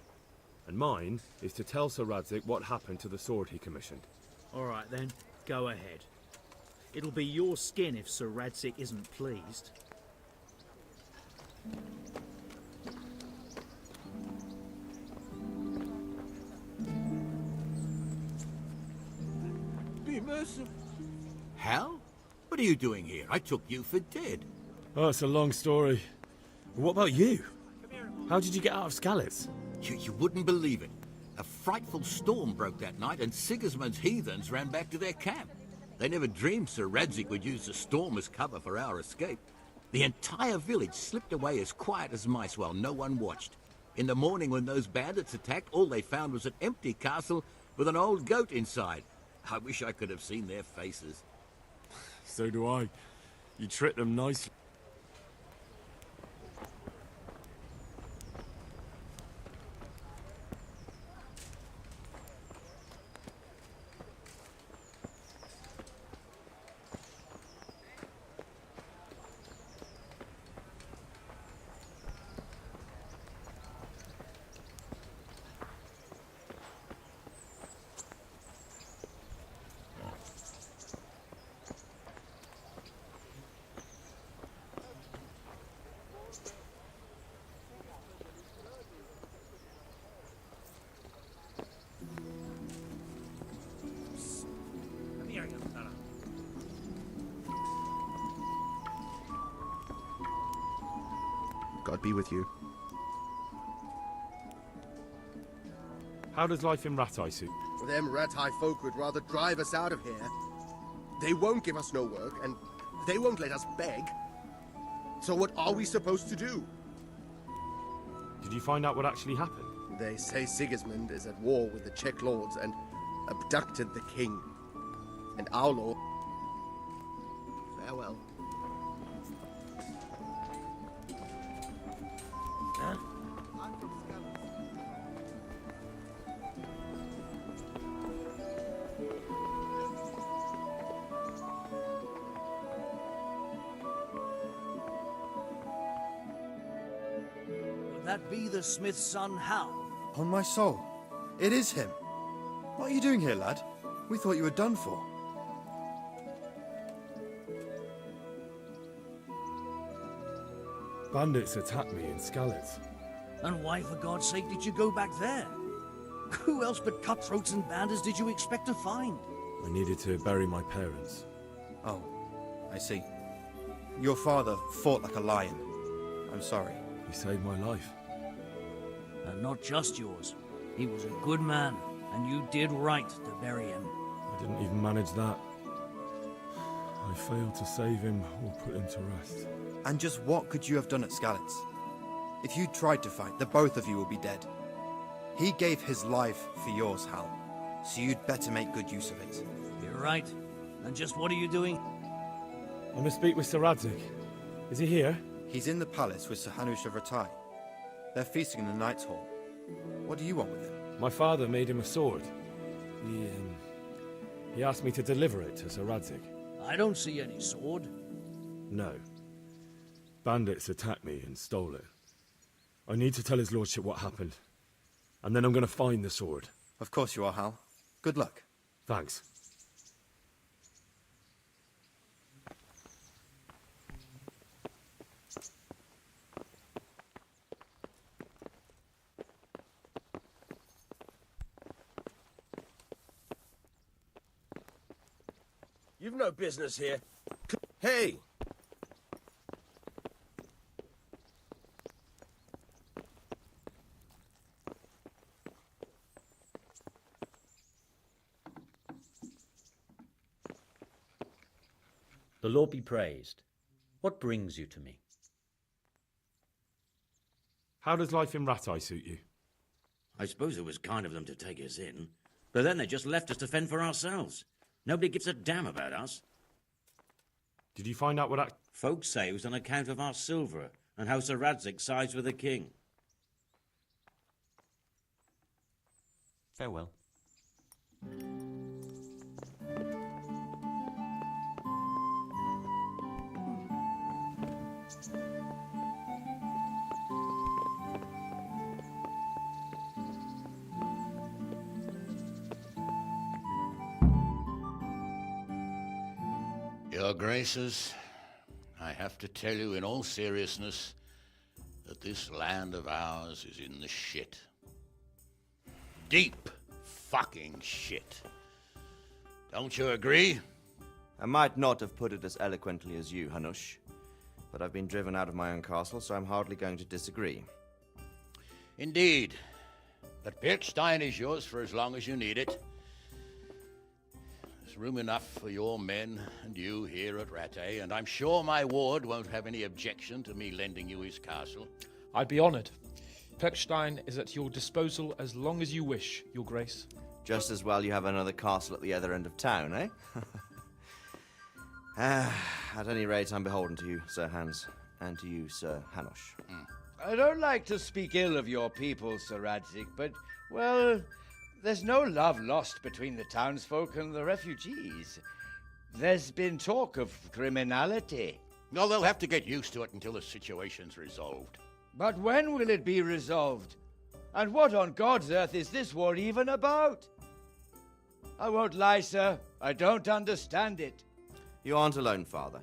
And mine is to tell Sir Radzig what happened to the sword he commissioned. All right, then. Go ahead. It'll be your skin if Sir Radzig isn't pleased. Be merciful. Hal? What are you doing here? I took you for dead. Oh, it's a long story. What about you? How did you get out of Skalitz? You wouldn't believe it. A frightful storm broke that night and Sigismund's heathens ran back to their camp. They never dreamed Sir Radzig would use the storm as cover for our escape. The entire village slipped away as quiet as mice while no one watched. In the morning when those bandits attacked, all they found was an empty castle with an old goat inside. I wish I could have seen their faces. So do I. You tricked them nicely. God be with you. How does life in Ratai suit? Them Ratai folk would rather drive us out of here. They won't give us no work, and they won't let us beg. So what are we supposed to do? Did you find out what actually happened? They say Sigismund is at war with the Czech lords and abducted the king. And our lord... Farewell. Huh? Would that be the smith's son, Hal? On my soul, it is him. What are you doing here, lad? We thought you were done for. Bandits attacked me in Skalitz. And why, for God's sake, did you go back there? Who else but cutthroats and bandits did you expect to find? I needed to bury my parents. Oh, I see. Your father fought like a lion. I'm sorry. He saved my life. And not just yours. He was a good man, and you did right to bury him. I didn't even manage that. I failed to save him or put him to rest. And just what could you have done at Skalitz? If you tried to fight, the both of you will be dead. He gave his life for yours, Hal. So you'd better make good use of it. You're right. And just what are you doing? I must speak with Sir Radzik. Is he here? He's in the palace with Sir Hanush of Ratai. They're feasting in the Knight's Hall. What do you want with him? My father made him a sword. He asked me to deliver it to Sir Radzik. I don't see any sword. No. Bandits attacked me and stole it. I need to tell his lordship what happened. And then I'm going to find the sword. Of course you are, Hal. Good luck. Thanks. You've no business here. Hey! The Lord be praised. What brings you to me? How does life in Ratai suit you? I suppose it was kind of them to take us in, but then they just left us to fend for ourselves. Nobody gives a damn about us. Did you find out what Folks say it was on account of our silver and how Sir Radzik sides with the king. Farewell. Your Graces, I have to tell you in all seriousness that this land of ours is in the shit. Deep fucking shit. Don't you agree? I might not have put it as eloquently as you, Hanush, but I've been driven out of my own castle, so I'm hardly going to disagree. Indeed. But Pirkstein is yours for as long as you need it. There's room enough for your men and you here at Rattay, and I'm sure my ward won't have any objection to me lending you his castle. I'd be honoured. Pirkstein is at your disposal as long as you wish, Your Grace. Just as well you have another castle at the other end of town, eh? At any rate, I'm beholden to you, Sir Hans, and to you, Sir Hanush. I don't like to speak ill of your people, Sir Radzig, but, well, there's no love lost between the townsfolk and the refugees. There's been talk of criminality. No, they'll have to get used to it until the situation's resolved. But when will it be resolved? And what on God's earth is this war even about? I won't lie, sir. I don't understand it. You aren't alone, Father.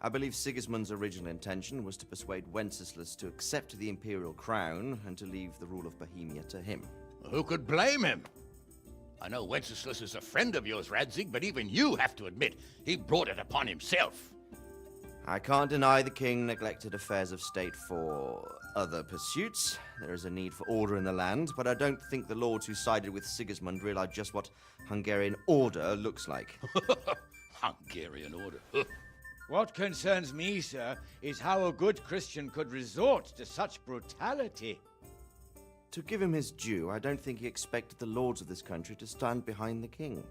I believe Sigismund's original intention was to persuade Wenceslas to accept the imperial crown and to leave the rule of Bohemia to him. Who could blame him? I know Wenceslas is a friend of yours, Radzig, but even you have to admit he brought it upon himself. I can't deny the king neglected affairs of state for other pursuits. There is a need for order in the land, but I don't think the lords who sided with Sigismund realized just what Hungarian order looks like. Hungarian order. What concerns me, sir, is how a good Christian could resort to such brutality. To give him his due, I don't think he expected the lords of this country to stand behind the king.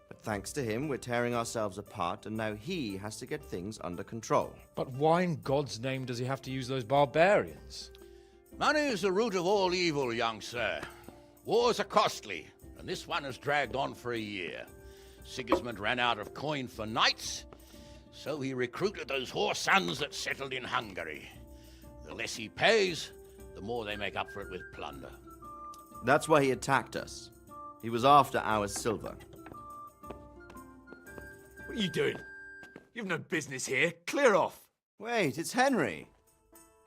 But thanks to him, we're tearing ourselves apart, and now he has to get things under control. But why in God's name does he have to use those barbarians? Money is the root of all evil, young sir. Wars are costly, and this one has dragged on for a year. Sigismund ran out of coin for knights, so he recruited those whore sons that settled in Hungary. The less he pays, the more they make up for it with plunder. That's why he attacked us. He was after our silver. What are you doing? You've no business here. Clear off. Wait, it's Henry.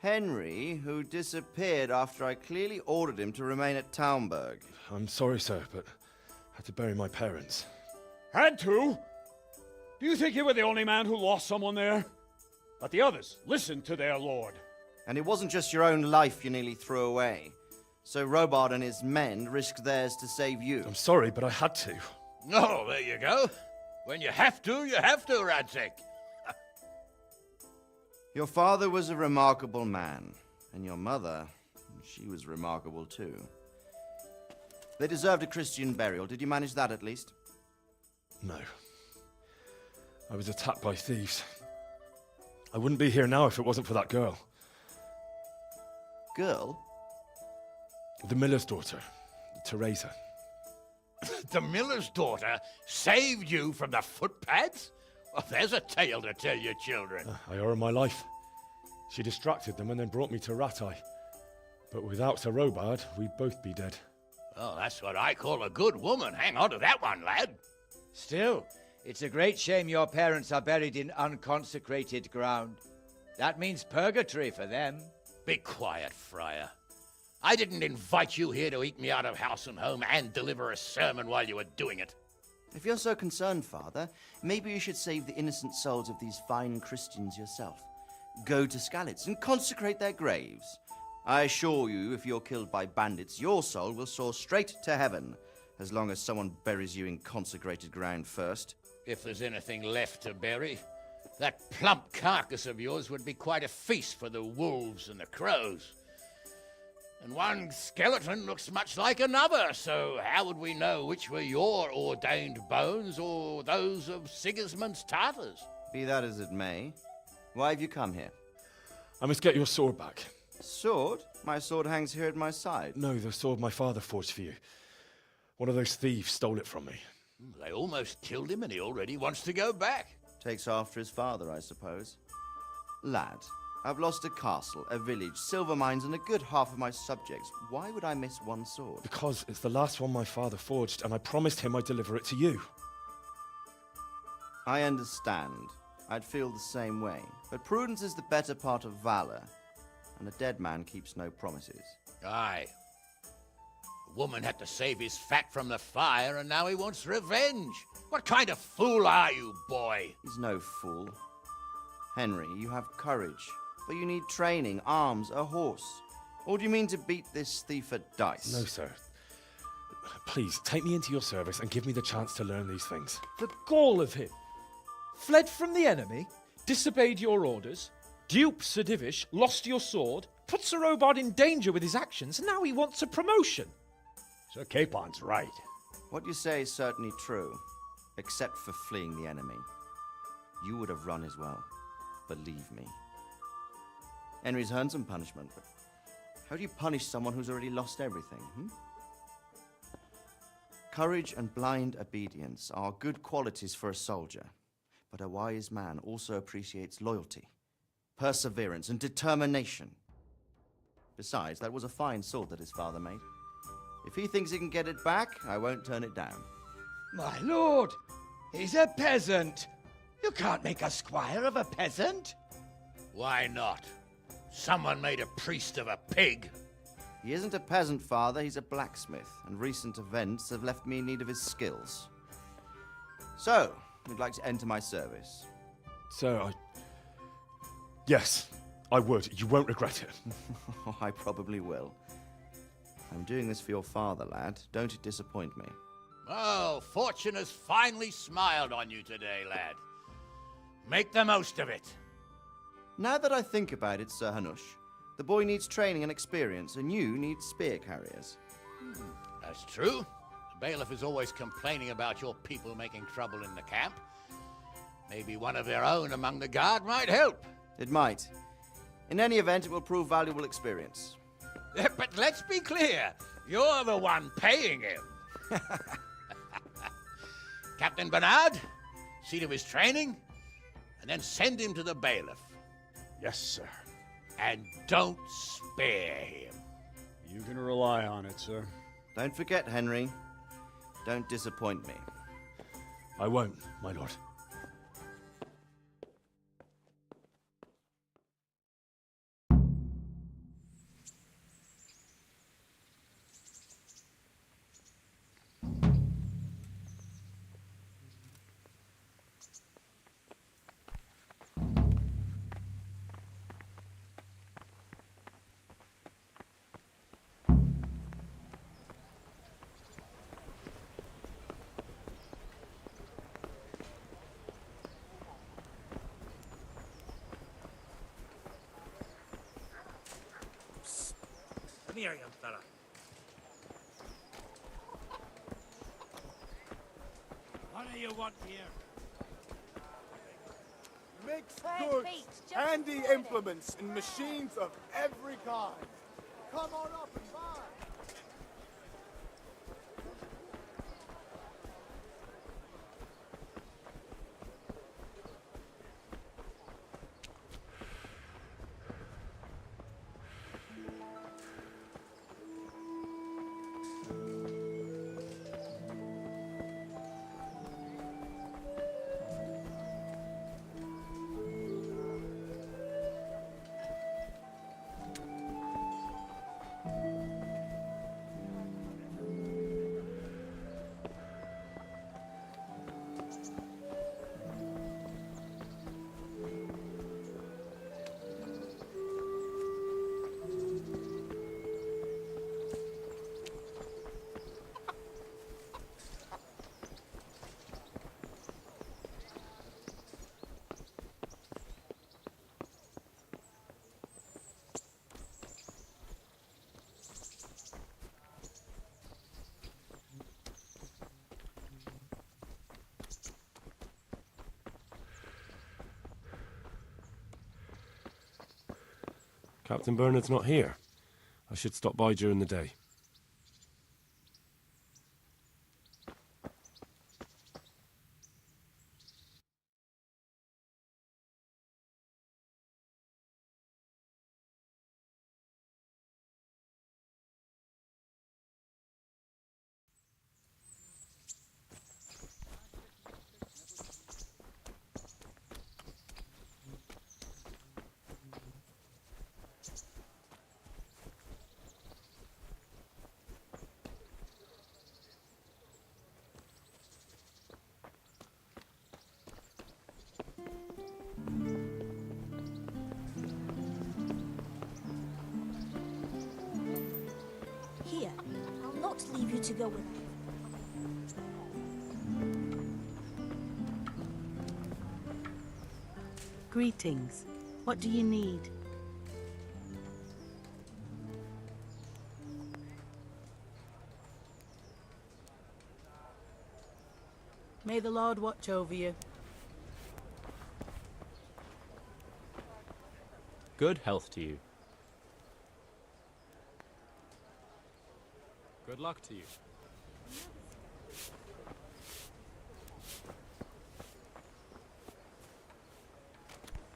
Henry, who disappeared after I clearly ordered him to remain at Taumberg. I'm sorry, sir, but I had to bury my parents. Had to? Do you think you were the only man who lost someone there? But the others listened to their lord. And it wasn't just your own life you nearly threw away. So Robard and his men risked theirs to save you. I'm sorry, but I had to. Oh, there you go. When you have to, Radzig. Your father was a remarkable man, and your mother, she was remarkable too. They deserved a Christian burial. Did you manage that at least? No. I was attacked by thieves. I wouldn't be here now if it wasn't for that girl. Girl? The miller's daughter, Teresa. The miller's daughter saved you from the footpads? Well, there's a tale to tell your children. I owe her my life. She distracted them and then brought me to Ratai. But without Sir Robard, we'd both be dead. Oh, that's what I call a good woman. Hang on to that one, lad. Still, it's a great shame your parents are buried in unconsecrated ground. That means purgatory for them. Be quiet, Friar. I didn't invite you here to eat me out of house and home and deliver a sermon while you were doing it. If you're so concerned, Father, maybe you should save the innocent souls of these fine Christians yourself. Go to Skalitz and consecrate their graves. I assure you, if you're killed by bandits, your soul will soar straight to heaven, as long as someone buries you in consecrated ground first. If there's anything left to bury, that plump carcass of yours would be quite a feast for the wolves and the crows. And one skeleton looks much like another, so how would we know which were your ordained bones or those of Sigismund's Tartars? Be that as it may, why have you come here? I must get your sword back. Sword? My sword hangs here at my side. No, the sword my father forged for you. One of those thieves stole it from me. They almost killed him and he already wants to go back. Takes after his father, I suppose. Lad, I've lost a castle, a village, silver mines, and a good half of my subjects. Why would I miss one sword? Because it's the last one my father forged, and I promised him I'd deliver it to you. I understand. I'd feel the same way. But prudence is the better part of valor, and a dead man keeps no promises. Aye. The woman had to save his fat from the fire, and now he wants revenge. What kind of fool are you, boy? He's no fool. Henry, you have courage, but you need training, arms, a horse. Or do you mean to beat this thief at dice? No, sir. Please, take me into your service and give me the chance to learn these things. The gall of him. Fled from the enemy, disobeyed your orders, duped Sir Divish, lost your sword, put Sir Robard in danger with his actions, and now he wants a promotion. Sir Capon's right. What you say is certainly true, except for fleeing the enemy. You would have run as well, believe me. Henry's earned some punishment, but how do you punish someone who's already lost everything, Courage and blind obedience are good qualities for a soldier, but a wise man also appreciates loyalty, perseverance, and determination. Besides, that was a fine sword that his father made. If he thinks he can get it back, I won't turn it down. My lord, he's a peasant. You can't make a squire of a peasant. Why not? Someone made a priest of a pig. He isn't a peasant, father, he's a blacksmith, and recent events have left me in need of his skills. So, you'd like to enter my service? Sir, Yes, I would. You won't regret it. I probably will. I'm doing this for your father, lad. Don't disappoint me. Oh, fortune has finally smiled on you today, lad. Make the most of it. Now that I think about it, Sir Hanush, the boy needs training and experience, and you need spear carriers. That's true. The bailiff is always complaining about your people making trouble in the camp. Maybe one of their own among the guard might help. It might. In any event, it will prove valuable experience. But let's be clear. You're the one paying him. Captain Bernard, see to his training, and then send him to the bailiff. Yes, sir. And don't spare him. You can rely on it, sir. Don't forget, Henry. Don't disappoint me. I won't, my lord. Come here, young fella. What do you want here? Mixed goods, handy implements, and machines of every kind. Come on up and buy. Captain Bernard's not here. I should stop by during the day. Here, I'll not leave you to go with me. Greetings. What do you need? May the Lord watch over you. Good health to you. Good luck to you.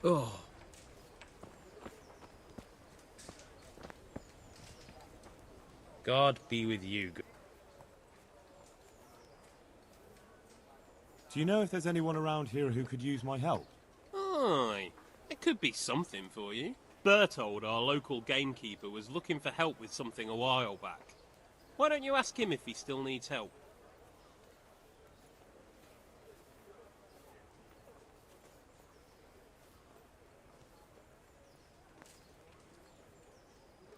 Oh. God be with you. Do you know if there's anyone around here who could use my help? Aye, it could be something for you. Bertold, our local gamekeeper, was looking for help with something a while back. Why don't you ask him if he still needs help?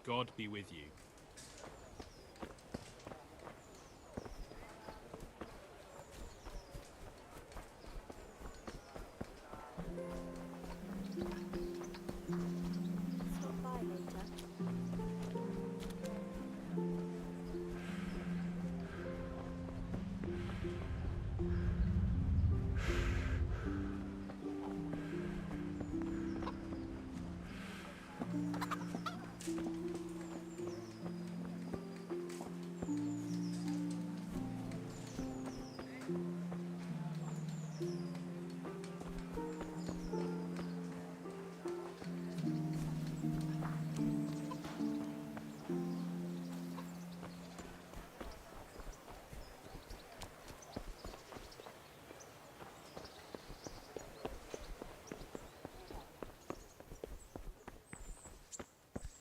God be with you.